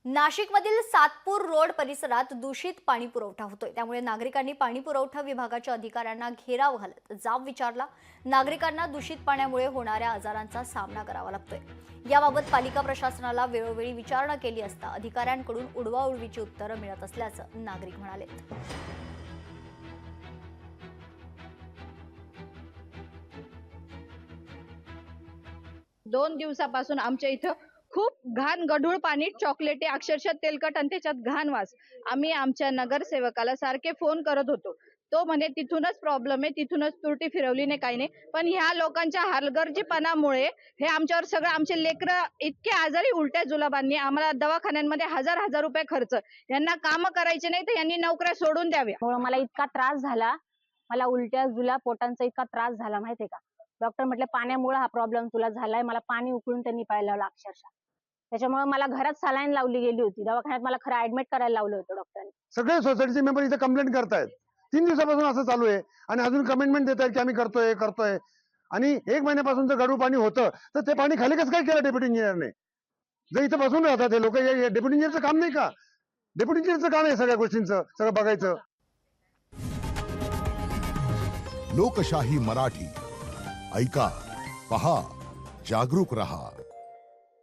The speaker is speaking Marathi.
नाशिकमधील सातपूर रोड परिसरात दूषित पाणी पुरवठा होतोय। त्यामुळे नागरिकांनी पाणी पुरवठा विभागाच्या अधिकाऱ्यांना घेराव घालत जाब विचारला। नागरिकांना दूषित पाण्यामुळे होणाऱ्या आजारांचा सामना करावा लागतोय। याबाबत पालिका प्रशासनाला वेळोवेळी विचारणा केली असता अधिकाऱ्यांकडून उडवाउडवीची उत्तरं मिळत असल्याचं नागरिक म्हणाले। 2 दिवसापासून आमच्या इथं खूप घाण गढूळ पाणी, चॉकलेटी, अक्षरशः तेलकट आणि त्याच्यात घाण वास। आम्ही आमच्या नगरसेवकाला सारखे फोन करत होतो। तो म्हणे तिथूनच प्रॉब्लेम आहे, तिथूनच तुरटी फिरवली नाही, काही नाही। पण ह्या लोकांच्या हलगर्जीपणामुळे हे आमच्यावर सगळं, आमचे लेकरं इतके आजारी, उलट्या जुलाबांनी, आम्हाला दवाखान्यांमध्ये हजार रुपये खर्च। यांना काम करायचे नाही तर यांनी नोकऱ्या सोडून द्याव्या। मला इतका त्रास झाला, मला उलट्या जुलाब पोटांचा इतका त्रास झाला माहितीये का। डॉक्टर म्हटले पाण्यामुळे हा प्रॉब्लेम तुला झालाय। मला पाणी उकळून त्यांनी प्यायला लावलं अक्षरशः। त्याच्यामुळे मला घरात सलाईन लावली गेली होती, दवाखान्यात मला खरं ऍडमिट करायला लावलं होतं डॉक्टरांनी। सगळे सोसायटीचे मेंबर इथे कंप्लेंट करतायत। 3 दिवसापासून असं चालू आहे आणि अजून कमिटमेंट देत आहेत की आम्ही करतोय आणि 1 महिन्यापासून जर गढूळ पाणी होतं तर ते पाणी खाली कसं काय केलं डेप्युटी इंजिनियरने? जर इथं बसून राहतात हे लोक, डेप्युटी इंजिनियरचं काम नाही का? डेप्युटी इंजिनियरचं काम आहे सगळ्या गोष्टींचं सगळं बघायचं। लोकशाही मराठी ऐका, पहा, जागरूक रहा।